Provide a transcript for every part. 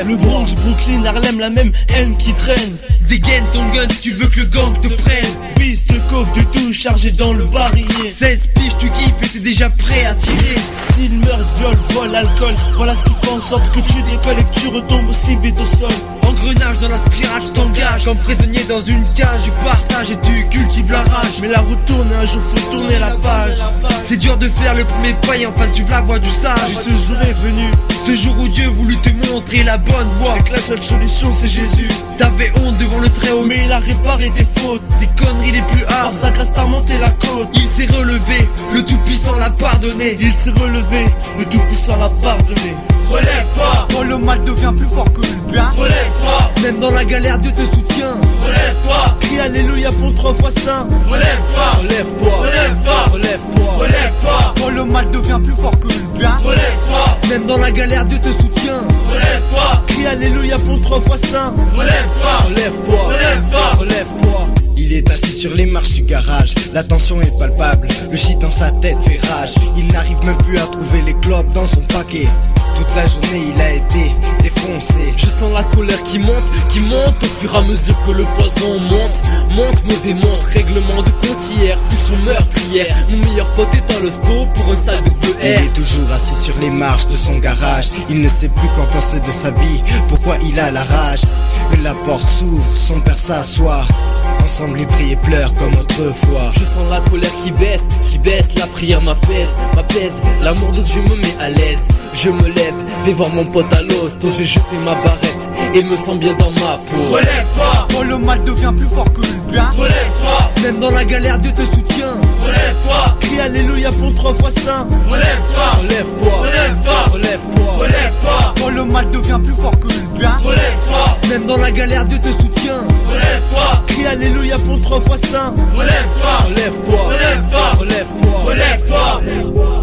Le Bronx, Brooklyn, Harlem, la même haine qui traîne. Dégaine ton gun si tu veux que le gang te prenne. Bis de coke, de tout chargé dans le barillet. 16 piges, tu kiffes et t'es déjà prêt à tirer. Deal, meurtre, viol, vol, alcool. Voilà ce qui fait en sorte que tu décolles et que tu retombes aussi vite au sol. Engrenage dans la spirale, je t'engage. Comme prisonnier dans une cage, je partage et tu cultives la rage. Mais la route tourne et un jour faut tourner la page. C'est dur de faire le premier pas et enfin de suivre la voie du sage. Et ce jour est venu, ce jour où Dieu voulut te montrer la bonne voie. et que la seule solution c'est Jésus. T'avais honte devant le très haut, Mais il a réparé tes fautes. tes conneries les plus Par hard. sa grâce t'as monté la côte. Il s'est relevé, le tout-puissant l'a pardonné. Il s'est relevé, le tout-puissant l'a pardonné. Relève-toi, Quand le mal devient plus fort que le bien, relève-toi, même dans la galère Dieu te soutient. Relève-toi, crie alléluia pour 3 fois saint. Relève-toi, Relève-toi, relève-toi, relève-toi. relève-toi, quand le mal devient plus fort que le bien, relève-toi, même dans la galère Dieu te soutient. Relève-toi, crie alléluia pour 3 fois saint. Relève-toi, Relève-toi, relève-toi, relève-toi. Il est assis sur les marches du garage, la tension est palpable, le shit dans sa tête fait rage. Il n'arrive même plus à trouver les clopes dans son paquet. Toute la journée il a été défoncé. Je sens la colère qui monte au fur et à mesure que le poison monte, me démonte, règlement de compte hier, pulsion meurtrière. Mon meilleur pote est dans le stove pour un sac de feu Il air. est toujours assis sur les marches de son garage. Il ne sait plus qu'en penser de sa vie, pourquoi il a la rage. Mais la porte s'ouvre, son père s'assoit. Ensemble ils prient et pleurent comme autrefois. Je sens la colère qui baisse, la prière m'apaise, l'amour de Dieu me met à l'aise. Je me lève, vais voir mon pote à l'hosto, j'ai jeté ma barrette et me sens bien dans ma peau. relève-toi, quand le mal devient plus fort que le bien, relève-toi, même dans la galère Dieu te soutient. Relève-toi, crie alléluia pour 3 fois saint. Relève-toi, Relève-toi, relève-toi, relève-toi. relève-toi, quand le mal devient plus fort que le bien, relève-toi, même dans la galère Dieu te soutient. Relève-toi, crie alléluia pour 3 fois saint. Relève-toi, Relève-toi, relève-toi, relève-toi. relève-toi.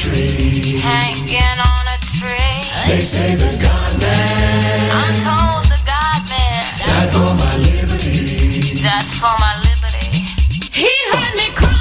tree. Hanging on a tree. They say the God man. I'm told the God man died for my liberty. Died for my liberty. He heard me crying.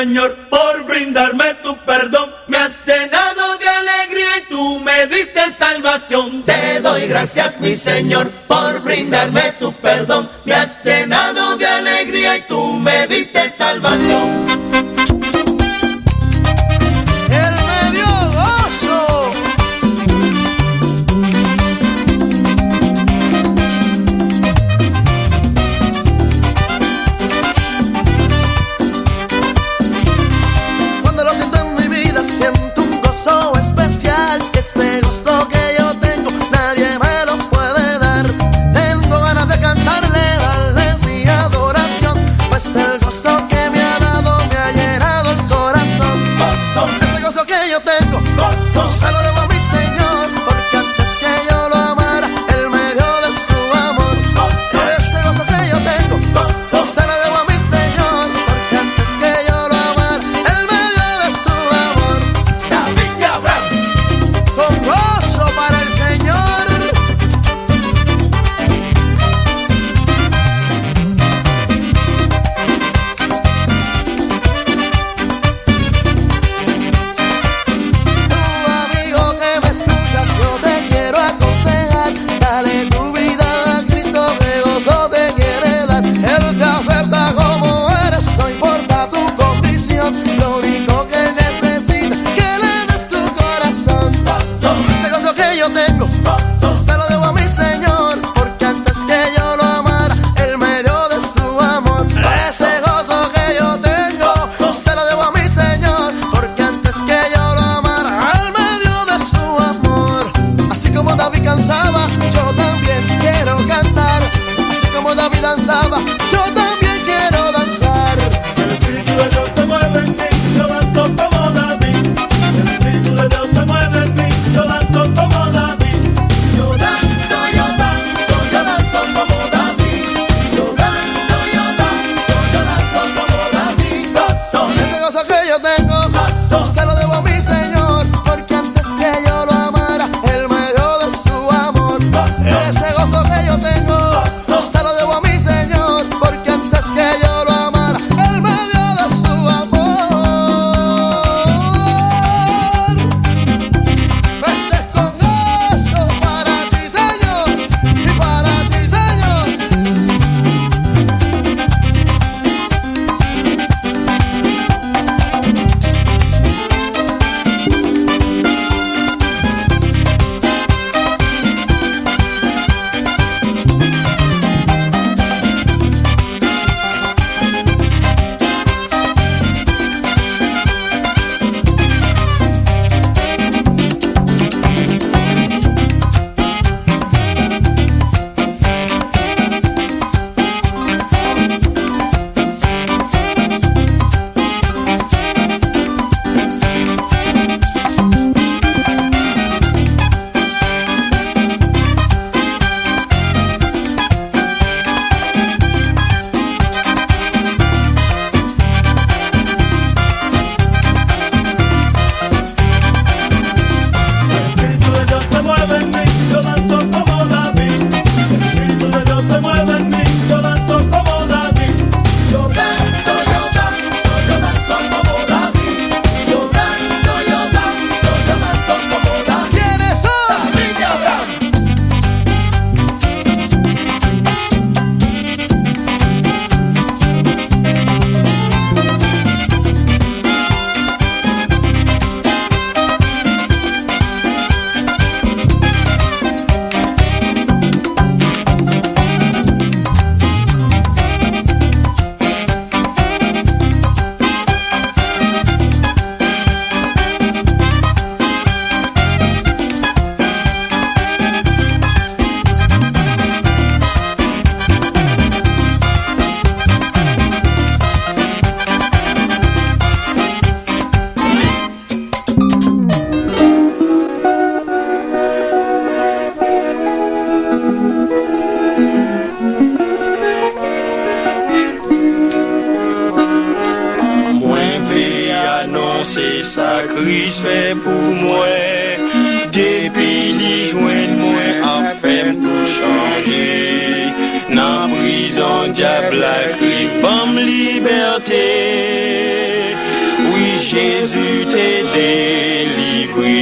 Señor, por brindarme tu perdón, me has llenado de alegría y tú me diste salvación. Te doy gracias, mi Señor, por brindarme tu perdón, me has llenado de alegría y tú me diste salvación. Ese gozo que yo tengo, nadie me lo puede dar. Tengo ganas de cantarle, darle mi adoración, pues el gozo que me ha dado me ha llenado el corazón. Ese gozo que yo tengo, se lo debo a mi Señor, porque antes que yo lo amara, Él me dio de su amor. Ese gozo que yo tengo, se lo debo a mi Señor, porque antes que yo lo amara, Él me dio de su amor. David y Abraham, con gozo para el Señor. Tu amigo que me escuchas, yo te quiero aconsejar. Dale tu vida a Cristo, que gozo te quiere dar. Él te acepta como eres, no importa tu condición. Lo único que Él necesita es que le des tu corazón. Ese gozo que yo tengo, se lo debo a mi Señor, porque antes que yo lo amara, Él me dio de su amor. Ese gozo que yo tengo, se lo debo a mi Señor, porque antes que yo lo amara, Él me dio de su amor. Así como David cantaba, yo también quiero cantar. Así como David danzaba, yo también quiero danzar. el Espíritu de Dios se mueve en mí, yo danzo como David. El Espíritu de Dios se mueve en mí, yo danzo como David. Yo danzo, yo danzo, yo danzo como David. Yo danzo, yo danzo, yo danzo como David. Gozo, Ese gozo que yo tengo, se lo debo a mi Señor, porque antes que yo lo amara, Él me dio de su amor. Ese gozo que yo tengo, se lo debo a mi Señor, porque antes que yo lo amara, Él me dio de su amor. Este es con gozo para ti, Señor, y para ti, Señor. c'est ça Christ fait pour moi. Depuis li joint moi a fait tout changer. Dans prison diable la Christ bam liberté. Oui Jésus t'est délivré.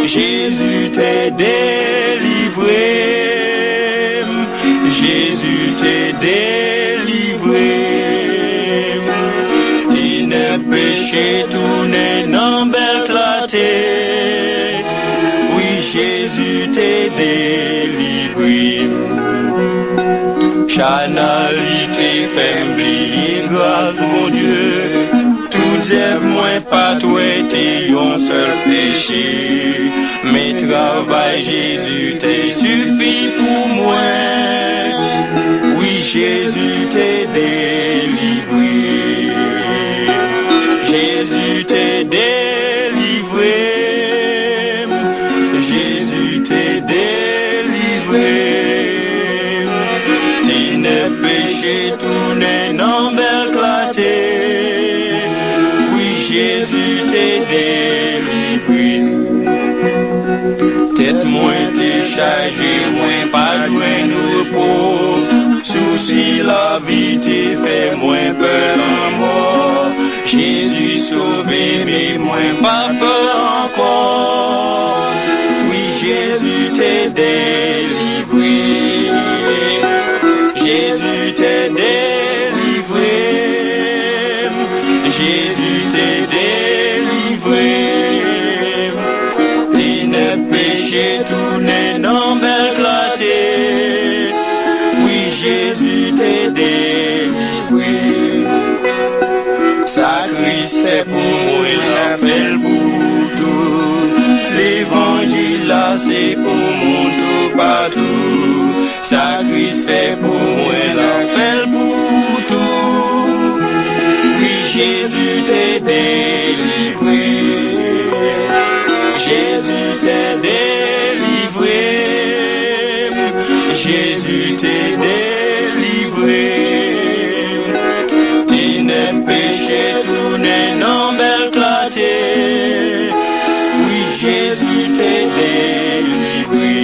Jésus t'est délivré. Jésus t'est délivré. Tu ne péché tourné dans belle clarté. Oui, Jésus t'est délivré. Chanalité fait oublier grâce mon Dieu. Tout est moins pas toi t'es un seul péché. Mais travail Jésus t'est suffi pour moi. Oui, Jésus t'est délivré. Jésus t'est délivré. Jésus t'est délivré. Tu ne péché tourné dans belle clarté. Oui, Jésus t'est délivré. Tête moins t'es chargé, moins pas loin de repos. Souci la vie t'es fait moins peur en mort. Jésus sauvé mais moins pas peur encore. Oui Jésus t'est délivré. Jésus t'est délivré. Jésus t'est délivré. Tu ne péché tourné dans belle clarté. Oui Jésus t'est délivré. Ça Christ fait pour moi, il a fait le pour tout. L'évangile là c'est pour mon tout partout. Ça Christ fait pour moi, il a fait le pour tout. Oui Jésus t'est délivré. Jésus t'est délivré. Jésus t'est délivré. Tu ne péché tourné dans belle clarté. Oui Jésus t'est délivré.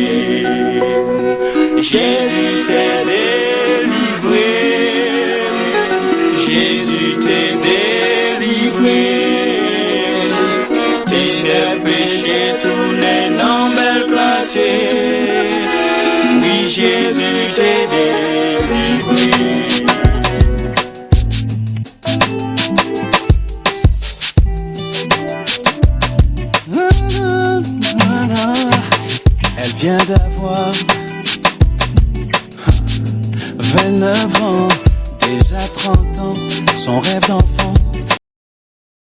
Jésus t'est délivré. Jésus t'est délivré. Tu ne péché tourné dans belle clarté. Oui Jésus t'est délivré. Elle vient d'avoir 29 ans, déjà 30 ans. Son rêve d'enfant